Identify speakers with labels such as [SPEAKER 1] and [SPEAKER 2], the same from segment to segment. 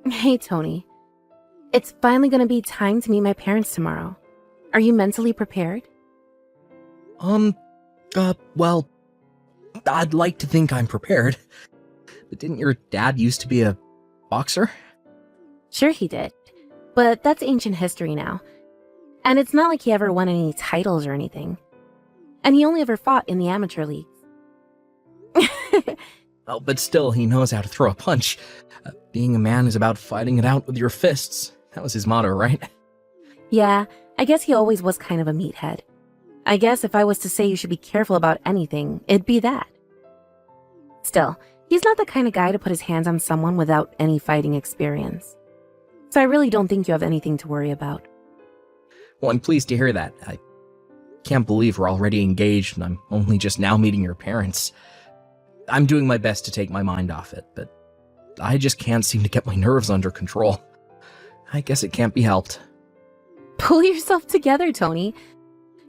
[SPEAKER 1] Hey, Tony. It's finally gonna be time to meet my parents tomorrow. Are you mentally prepared?
[SPEAKER 2] Well, I'd like to think I'm prepared. But didn't your dad used to be a boxer?
[SPEAKER 1] Sure he did. But that's ancient history now. And it's not like he ever won any titles or anything. And he only ever fought in the amateur leagues.
[SPEAKER 2] Oh, but still, he knows how to throw a punch. Being a man is about fighting it out with your fists. That was his motto, right?
[SPEAKER 1] Yeah, I guess he always was kind of a meathead. I guess if I was to say you should be careful about anything, it'd be that. Still, he's not the kind of guy to put his hands on someone without any fighting experience. So I really don't think you have anything to worry about.
[SPEAKER 2] Well, I'm pleased to hear that. I can't believe we're already engaged and I'm only just now meeting your parents. I'm doing my best to take my mind off it, but I just can't seem to get my nerves under control. I guess it can't be helped.
[SPEAKER 1] Pull yourself together, Tony.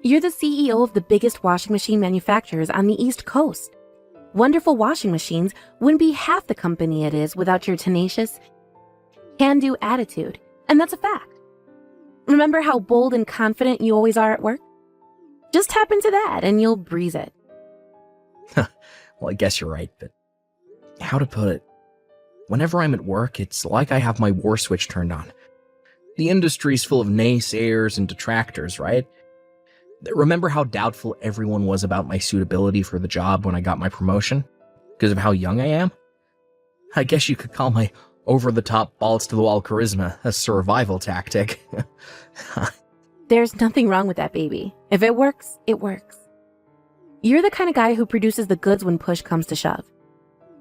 [SPEAKER 1] You're the CEO of the biggest washing machine manufacturers on the East Coast. Wonderful Washing Machines wouldn't be half the company it is without your tenacious, can-do attitude, and that's a fact. Remember how bold and confident you always are at work? Just tap into that and you'll breeze it.
[SPEAKER 2] Well, I guess you're right, but how to put it? Whenever I'm at work, it's like I have my war switch turned on. The industry's full of naysayers and detractors, right? Remember how doubtful everyone was about my suitability for the job when I got my promotion? Because of how young I am? I guess you could call my over-the-top, balls-to-the-wall charisma a survival tactic.
[SPEAKER 1] There's nothing wrong with that, baby. If it works, it works. You're the kind of guy who produces the goods when push comes to shove.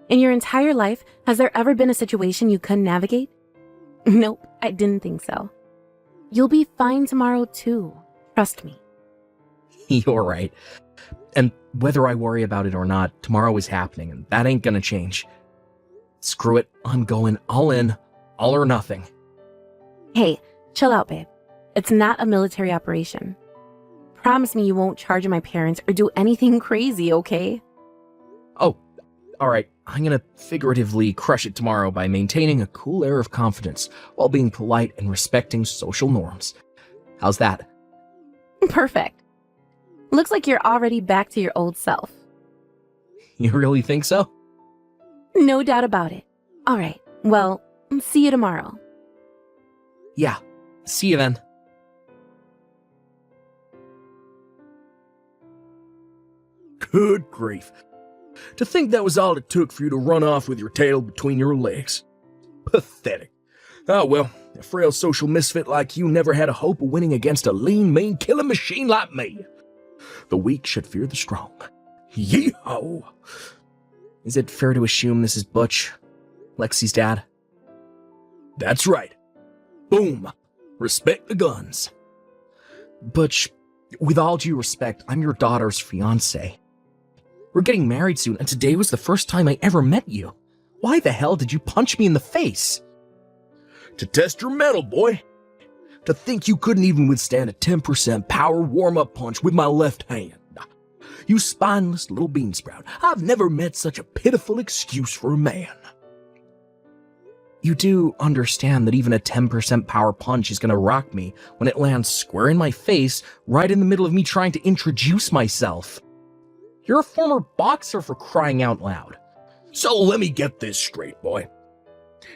[SPEAKER 1] In your entire life, has there ever been a situation you couldn't navigate? Nope, I didn't think so. You'll be fine tomorrow, too. Trust me.
[SPEAKER 2] You're right. And whether I worry about it or not, tomorrow is happening, and that ain't gonna change. Screw it, I'm going all in, all or nothing.
[SPEAKER 1] Hey, chill out, babe. It's not a military operation. Promise me you won't charge my parents or do anything crazy, okay?
[SPEAKER 2] Oh, alright, I'm gonna figuratively crush it tomorrow by maintaining a cool air of confidence while being polite and respecting social norms. How's that?
[SPEAKER 1] Perfect. Looks like you're already back to your old self.
[SPEAKER 2] You really think so?
[SPEAKER 1] No doubt about it. All right, well, see you tomorrow.
[SPEAKER 2] Yeah, see you then.
[SPEAKER 3] Good grief. To think that was all it took for you to run off with your tail between your legs. Pathetic. Ah well, a frail social misfit like you never had a hope of winning against a lean, mean killing machine like me. The weak should fear the strong. Yee-ho!
[SPEAKER 2] Is it fair to assume this is Butch, Lexi's dad?
[SPEAKER 3] That's right. Boom. Respect the guns.
[SPEAKER 2] Butch, with all due respect, I'm your daughter's fiancé. We're getting married soon, and today was the first time I ever met you. Why the hell did you punch me in the face?
[SPEAKER 3] To test your mettle, boy. To think you couldn't even withstand a 10% power warm-up punch with my left hand. You spineless little beansprout. I've never met such a pitiful excuse for a man.
[SPEAKER 2] You do understand that even a 10% power punch is gonna rock me when it lands square in my face, right in the middle of me trying to introduce myself. You're a former boxer, for crying out loud.
[SPEAKER 3] So let me get this straight, boy.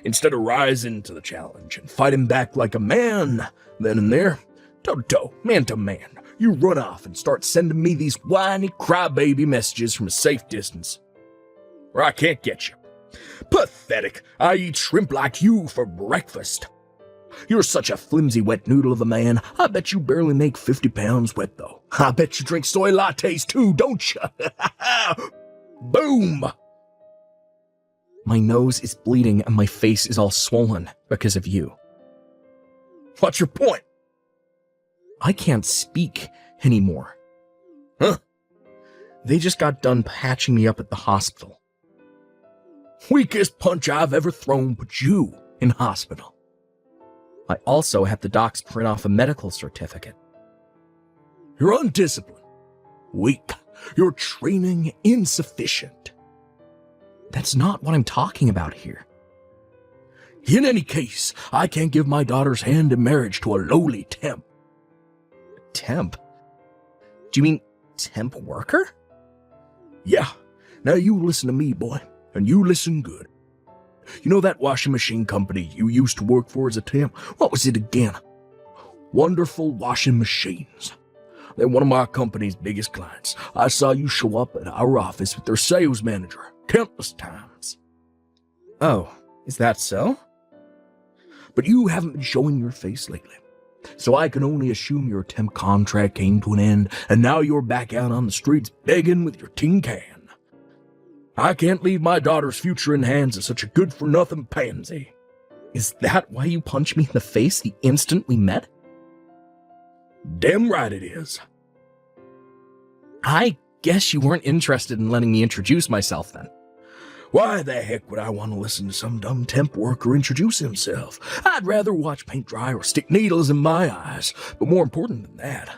[SPEAKER 3] Instead of rising to the challenge and fighting back like a man, then and there, toe-to-toe, man-to-man, you run off and start sending me these whiny crybaby messages from a safe distance. Or I can't get you. Pathetic. I eat shrimp like you for breakfast. You're such a flimsy wet noodle of a man. I bet you barely make 50 pounds wet, though. I bet you drink soy lattes too, don't you? Boom!
[SPEAKER 2] My nose is bleeding and my face is all swollen because of you.
[SPEAKER 3] What's your point?
[SPEAKER 2] I can't speak anymore.
[SPEAKER 3] Huh?
[SPEAKER 2] They just got done patching me up at the hospital.
[SPEAKER 3] Weakest punch I've ever thrown put you in hospital.
[SPEAKER 2] I also had the docs print off a medical certificate.
[SPEAKER 3] You're undisciplined. Weak. Your training insufficient.
[SPEAKER 2] That's not what I'm talking about here.
[SPEAKER 3] In any case, I can't give my daughter's hand in marriage to a lowly temp.
[SPEAKER 2] Temp? Do you mean temp worker?
[SPEAKER 3] Yeah. Now you listen to me, boy, and you listen good. You know that washing machine company you used to work for as a temp? What was it again? Wonderful Washing Machines. They're one of my company's biggest clients. I saw you show up at our office with their sales manager countless times.
[SPEAKER 2] Oh, is that so?
[SPEAKER 3] But you haven't been showing your face lately. So I can only assume your temp contract came to an end, and now you're back out on the streets begging with your tin can. I can't leave my daughter's future in hands of such a good-for-nothing pansy.
[SPEAKER 2] Is that why you punched me in the face the instant we met?
[SPEAKER 3] Damn right it is.
[SPEAKER 2] I guess you weren't interested in letting me introduce myself then.
[SPEAKER 3] Why the heck would I want to listen to some dumb temp worker introduce himself? I'd rather watch paint dry or stick needles in my eyes. But more important than that,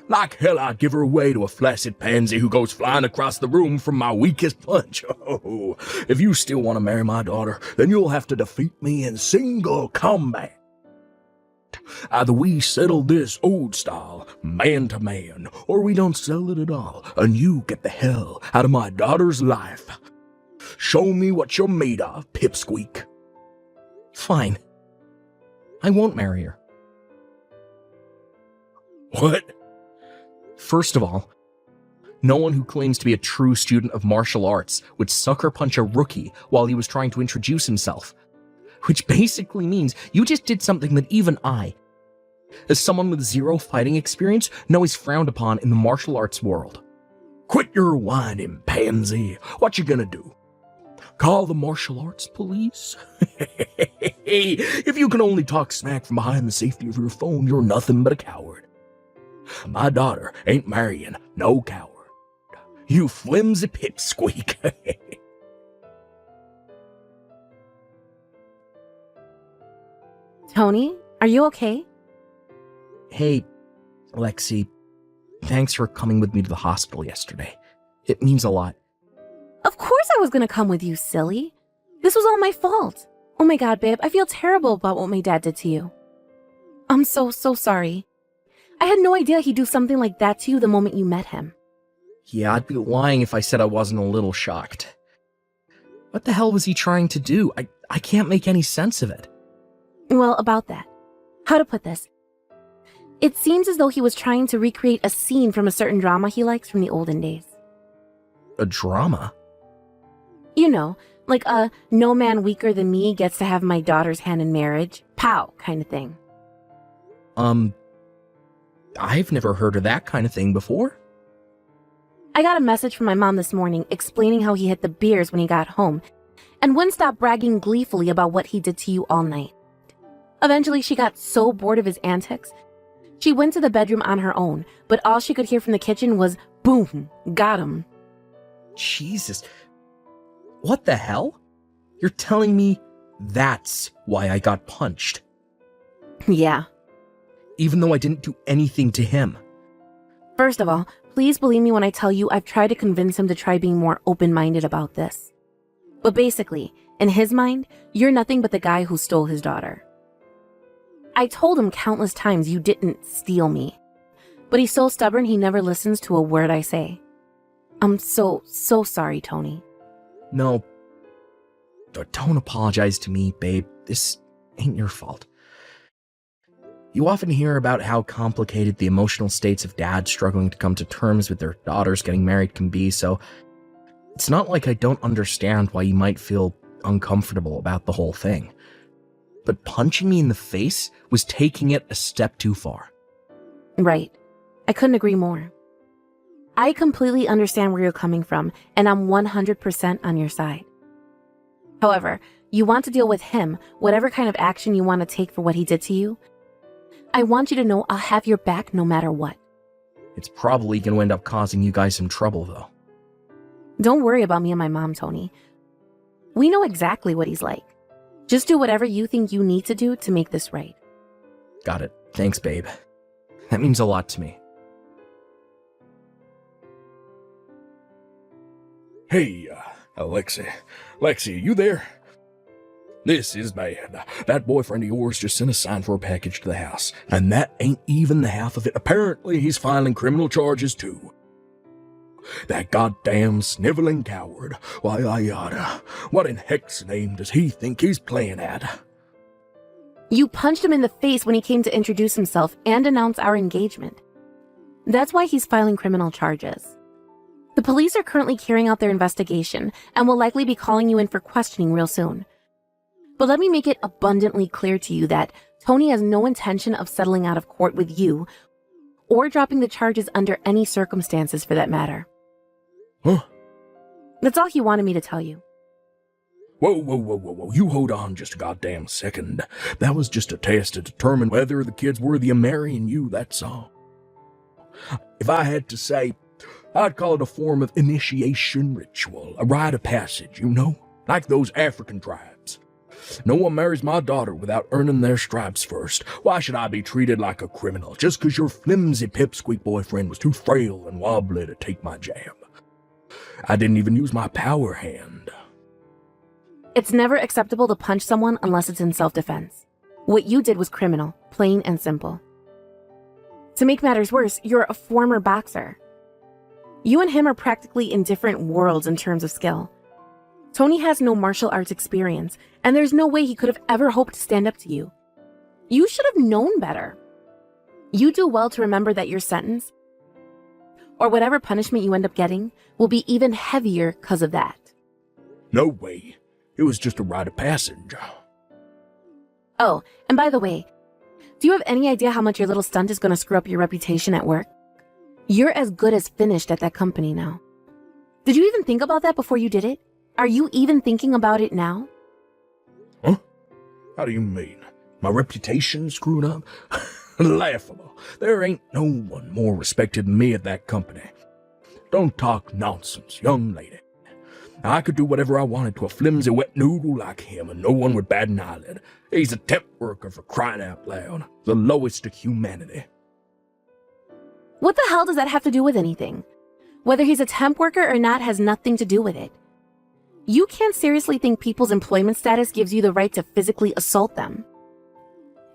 [SPEAKER 3] like hell I'd give her away to a flaccid pansy who goes flying across the room from my weakest punch. Oh, if you still want to marry my daughter, then you'll have to defeat me in single combat. Either we settle this old style, man to man, or we don't settle it at all, and you get the hell out of my daughter's life. Show me what you're made of, pipsqueak.
[SPEAKER 2] Fine. I won't marry her.
[SPEAKER 3] What?
[SPEAKER 2] First of all, no one who claims to be a true student of martial arts would sucker punch a rookie while he was trying to introduce himself. Which basically means you just did something that even I, as someone with zero fighting experience, know is frowned upon in the martial arts world.
[SPEAKER 3] Quit your whining, pansy. What you gonna do? Call the martial arts police? If you can only talk smack from behind the safety of your phone, you're nothing but a coward. My daughter ain't marrying no coward. You flimsy pipsqueak.
[SPEAKER 1] Tony, are you okay?
[SPEAKER 2] Hey, Lexi, thanks for coming with me to the hospital yesterday. It means a lot.
[SPEAKER 1] Of course I was gonna come with you, silly. This was all my fault. Oh my god, babe, I feel terrible about what my dad did to you. I'm so sorry. I had no idea he'd do something like that to you the moment you met him.
[SPEAKER 2] Yeah, I'd be lying if I said I wasn't a little shocked. What the hell was he trying to do? I can't make any sense of it.
[SPEAKER 1] Well, about that. How to put this? It seems as though he was trying to recreate a scene from a certain drama he likes from the olden days.
[SPEAKER 2] A drama?
[SPEAKER 1] You know, like a no man weaker than me gets to have my daughter's hand in marriage, pow kind of thing.
[SPEAKER 2] I've never heard of that kind of thing before.
[SPEAKER 1] I got a message from my mom this morning explaining how he hit the beers when he got home and wouldn't stop bragging gleefully about what he did to you all night. Eventually, she got so bored of his antics, she went to the bedroom on her own, but all she could hear from the kitchen was, boom, got him.
[SPEAKER 2] Jesus. What the hell? You're telling me that's why I got punched?
[SPEAKER 1] Yeah.
[SPEAKER 2] Even though I didn't do anything to him.
[SPEAKER 1] First of all, please believe me when I tell you I've tried to convince him to try being more open-minded about this. But basically, in his mind, you're nothing but the guy who stole his daughter. I told him countless times you didn't steal me, but he's so stubborn he never listens to a word I say. I'm so sorry, Tony.
[SPEAKER 2] No. Don't apologize to me, babe. This ain't your fault. You often hear about how complicated the emotional states of dads struggling to come to terms with their daughters getting married can be, so it's not like I don't understand why you might feel uncomfortable about the whole thing. But punching me in the face was taking it a step too far.
[SPEAKER 1] Right. I couldn't agree more. I completely understand where you're coming from, and I'm 100% on your side. However, you want to deal with him, whatever kind of action you want to take for what he did to you. I want you to know I'll have your back no matter what.
[SPEAKER 2] It's probably going to end up causing you guys some trouble, though.
[SPEAKER 1] Don't worry about me and my mom, Tony. We know exactly what he's like. Just do whatever you think you need to do to make this right.
[SPEAKER 2] Got it. Thanks, babe. That means a lot to me.
[SPEAKER 3] Hey, Lexi, you there? This is bad. That boyfriend of yours just sent a sign for a package to the house, and that ain't even the half of it. Apparently, he's filing criminal charges too. That goddamn sniveling coward. Why, yada. What in heck's name does he think he's playing at?
[SPEAKER 1] You punched him in the face when he came to introduce himself and announce our engagement. That's why he's filing criminal charges. The police are currently carrying out their investigation and will likely be calling you in for questioning real soon. But let me make it abundantly clear to you that Tony has no intention of settling out of court with you or dropping the charges under any circumstances for that matter.
[SPEAKER 3] Huh?
[SPEAKER 1] That's all he wanted me to tell you.
[SPEAKER 3] Whoa. You hold on just a goddamn second. That was just a test to determine whether the kid's worthy of marrying you, that's all. If I had to say, I'd call it a form of initiation ritual, a rite of passage, you know? Like those African tribes. No one marries my daughter without earning their stripes first. Why should I be treated like a criminal just because your flimsy pipsqueak boyfriend was too frail and wobbly to take my jab? I didn't even use my power hand.
[SPEAKER 1] It's never acceptable to punch someone unless it's in self-defense. What you did was criminal, plain and simple. To make matters worse, you're a former boxer. You and him are practically in different worlds in terms of skill. Tony has no martial arts experience, and there's no way he could have ever hoped to stand up to you. You should have known better. You do well to remember that your sentence, or whatever punishment you end up getting, will be even heavier because of that.
[SPEAKER 3] No way. It was just a rite of passage.
[SPEAKER 1] Oh, and by the way, do you have any idea how much your little stunt is going to screw up your reputation at work? You're as good as finished at that company now. Did you even think about that before you did it? Are you even thinking about it now?
[SPEAKER 3] Huh? How do you mean? My reputation screwed up? Laughable. There ain't no one more respected than me at that company. Don't talk nonsense, young lady. I could do whatever I wanted to a flimsy wet noodle like him, and no one would bat an eyelid. He's a temp worker, for crying out loud. The lowest of humanity.
[SPEAKER 1] What the hell does that have to do with anything? Whether he's a temp worker or not has nothing to do with it. You can't seriously think people's employment status gives you the right to physically assault them.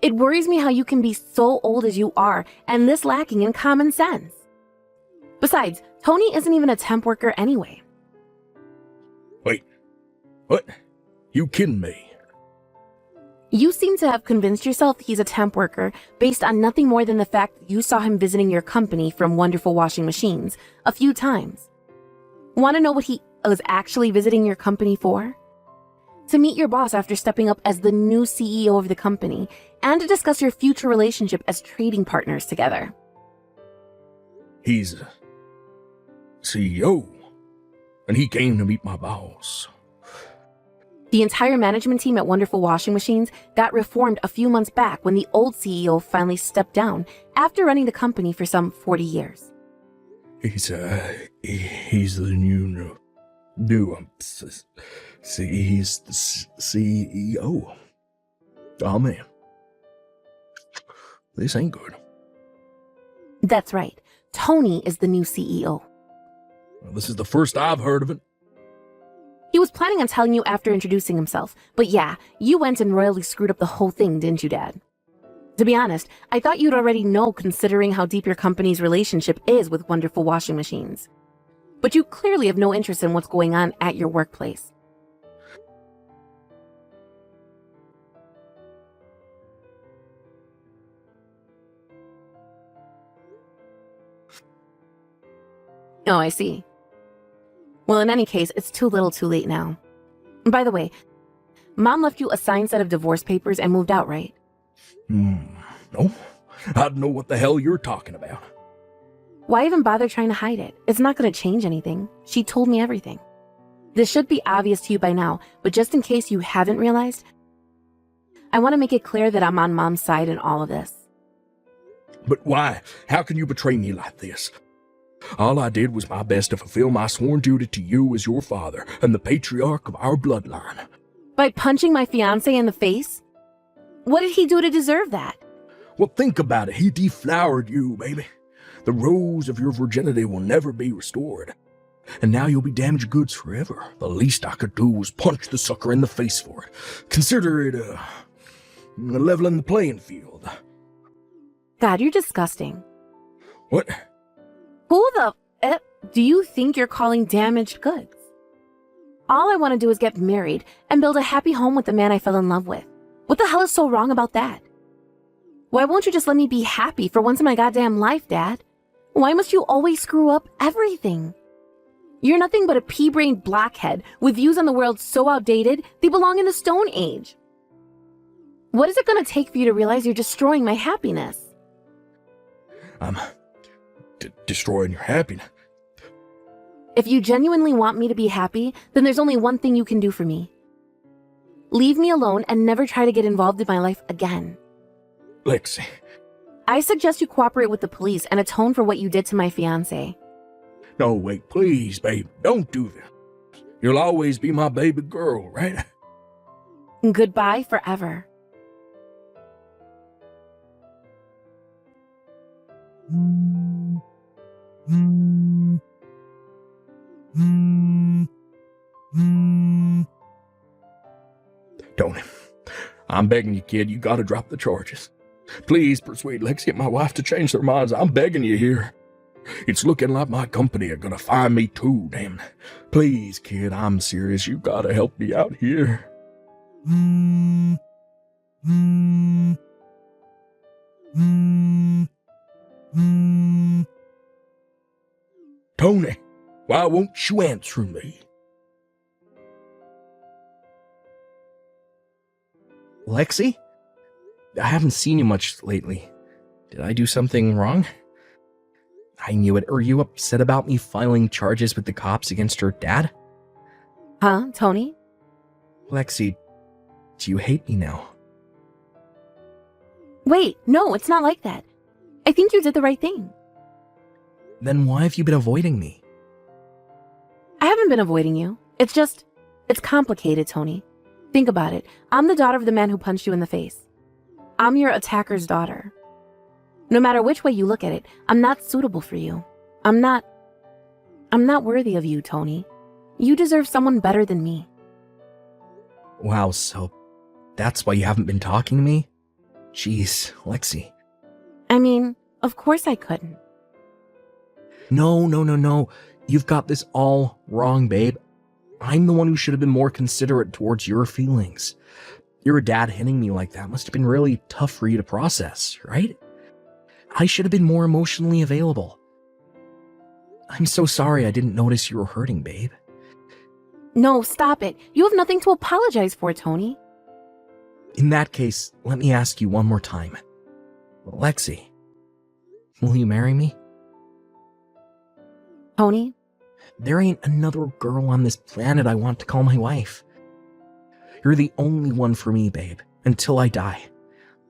[SPEAKER 1] It worries me how you can be so old as you are and this lacking in common sense. Besides, Tony isn't even a temp worker anyway.
[SPEAKER 3] Wait. What? You kidding me?
[SPEAKER 1] You seem to have convinced yourself he's a temp worker based on nothing more than the fact that you saw him visiting your company from Wonderful Washing Machines a few times. Want to know what he was actually visiting your company for? To meet your boss after stepping up as the new CEO of the company, and to discuss your future relationship as trading partners together.
[SPEAKER 3] He's a CEO, and he came to meet my boss.
[SPEAKER 1] The entire management team at Wonderful Washing Machines got reformed a few months back when the old CEO finally stepped down after running the company for some 40 years.
[SPEAKER 3] He's the new he's the CEO. Oh man, this ain't good.
[SPEAKER 1] That's right. Tony is the new CEO.
[SPEAKER 3] Well, this is the first I've heard of it.
[SPEAKER 1] He was planning on telling you after introducing himself, but yeah, you went and royally screwed up the whole thing, didn't you, Dad? To be honest, I thought you'd already know considering how deep your company's relationship is with Wonderful Washing Machines. But you clearly have no interest in what's going on at your workplace. Oh, I see. Well, in any case, it's too little too late now. By the way, Mom left you a signed set of divorce papers and moved out, right?
[SPEAKER 3] No. I don't know what the hell you're talking about.
[SPEAKER 1] Why even bother trying to hide it? It's not going to change anything. She told me everything. This should be obvious to you by now, but just in case you haven't realized, I want to make it clear that I'm on Mom's side in all of this.
[SPEAKER 3] But why? How can you betray me like this? All I did was my best to fulfill my sworn duty to you as your father and the patriarch of our bloodline.
[SPEAKER 1] By punching my fiancé in the face? What did he do to deserve that?
[SPEAKER 3] Well, think about it. He deflowered you, baby. The rose of your virginity will never be restored. And now you'll be damaged goods forever. The least I could do was punch the sucker in the face for it. Consider it, leveling the playing field.
[SPEAKER 1] God, you're disgusting.
[SPEAKER 3] What?
[SPEAKER 1] Who the do you think you're calling damaged goods? All I want to do is get married and build a happy home with the man I fell in love with. What the hell is so wrong about that? Why won't you just let me be happy for once in my goddamn life, Dad? Why must you always screw up everything? You're nothing but a pea-brained blockhead with views on the world so outdated they belong in the Stone Age. What is it going to take for you to realize you're destroying my happiness?
[SPEAKER 3] I'm destroying your happiness.
[SPEAKER 1] If you genuinely want me to be happy, then there's only one thing you can do for me. Leave me alone and never try to get involved in my life again.
[SPEAKER 3] Lexi.
[SPEAKER 1] I suggest you cooperate with the police and atone for what you did to my fiancé.
[SPEAKER 3] No, wait, please, babe. Don't do this. You'll always be my baby girl, right?
[SPEAKER 1] Goodbye forever.
[SPEAKER 3] Tony, I'm begging you, kid. You gotta drop the charges. Please persuade Lexi and my wife to change their minds. I'm begging you here. It's looking like my company are gonna fire me too, damn. Please, kid, I'm serious. You gotta help me out here. Tony, why won't you answer me?
[SPEAKER 2] Lexi? I haven't seen you much lately. Did I do something wrong? I knew it. Are you upset about me filing charges with the cops against your dad?
[SPEAKER 1] Huh, Tony?
[SPEAKER 2] Lexi, do you hate me now?
[SPEAKER 1] Wait, no, it's not like that. I think you did the right thing.
[SPEAKER 2] Then why have you been avoiding me?
[SPEAKER 1] I haven't been avoiding you. It's complicated, Tony. Think about it. I'm the daughter of the man who punched you in the face. I'm your attacker's daughter. No matter which way you look at it, I'm not suitable for you. I'm not worthy of you, Tony. You deserve someone better than me.
[SPEAKER 2] Wow, so that's why you haven't been talking to me? Jeez, Lexi.
[SPEAKER 1] I mean, of course I couldn't.
[SPEAKER 2] No. You've got this all wrong, babe. I'm the one who should have been more considerate towards your feelings. Your dad hitting me like that must have been really tough for you to process, right? I should have been more emotionally available. I'm so sorry I didn't notice you were hurting, babe.
[SPEAKER 1] No, stop it. You have nothing to apologize for, Tony.
[SPEAKER 2] In that case, let me ask you one more time. Lexi, will you marry me?
[SPEAKER 1] Tony?
[SPEAKER 2] There ain't another girl on this planet I want to call my wife. You're the only one for me, babe, until I die.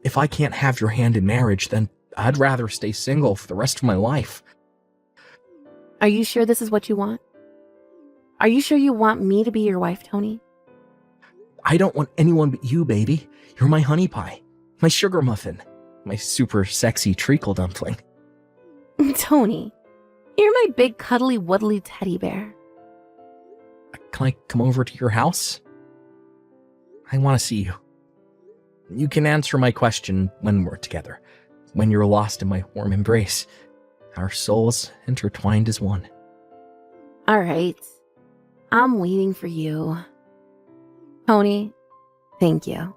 [SPEAKER 2] If I can't have your hand in marriage, then I'd rather stay single for the rest of my life.
[SPEAKER 1] Are you sure this is what you want? Are you sure you want me to be your wife, Tony?
[SPEAKER 2] I don't want anyone but you, baby. You're my honey pie, my sugar muffin, my super sexy treacle dumpling.
[SPEAKER 1] Tony, you're my big cuddly wuddly teddy bear.
[SPEAKER 2] Can I come over to your house? I want to see you. You can answer my question when we're together, when you're lost in my warm embrace. Our souls intertwined as one.
[SPEAKER 1] All right. I'm waiting for you. Tony, thank you.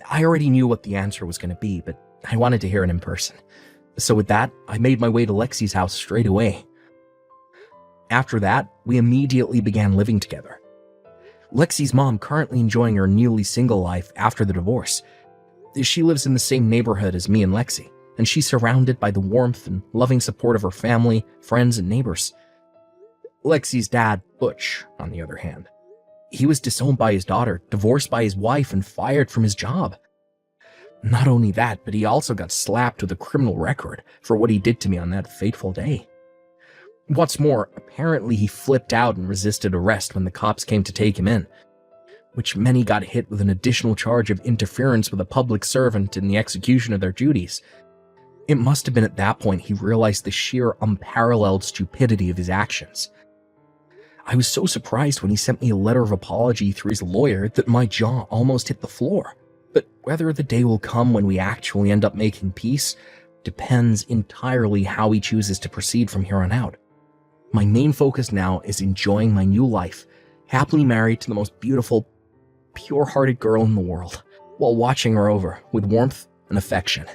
[SPEAKER 2] I already knew what the answer was going to be, but I wanted to hear it in person. So with that, I made my way to Lexi's house straight away. After that, we immediately began living together. Lexi's mom currently enjoying her newly single life after the divorce. She lives in the same neighborhood as me and Lexi, and she's surrounded by the warmth and loving support of her family, friends, and neighbors. Lexi's dad, Butch, on the other hand, he was disowned by his daughter, divorced by his wife, and fired from his job. Not only that, but he also got slapped with a criminal record for what he did to me on that fateful day. What's more, apparently he flipped out and resisted arrest when the cops came to take him in, which meant he got hit with an additional charge of interference with a public servant in the execution of their duties. It must have been at that point he realized the sheer unparalleled stupidity of his actions. I was so surprised when he sent me a letter of apology through his lawyer that my jaw almost hit the floor. But whether the day will come when we actually end up making peace depends entirely how he chooses to proceed from here on out. My main focus now is enjoying my new life, happily married to the most beautiful, pure-hearted girl in the world, while watching her over with warmth and affection.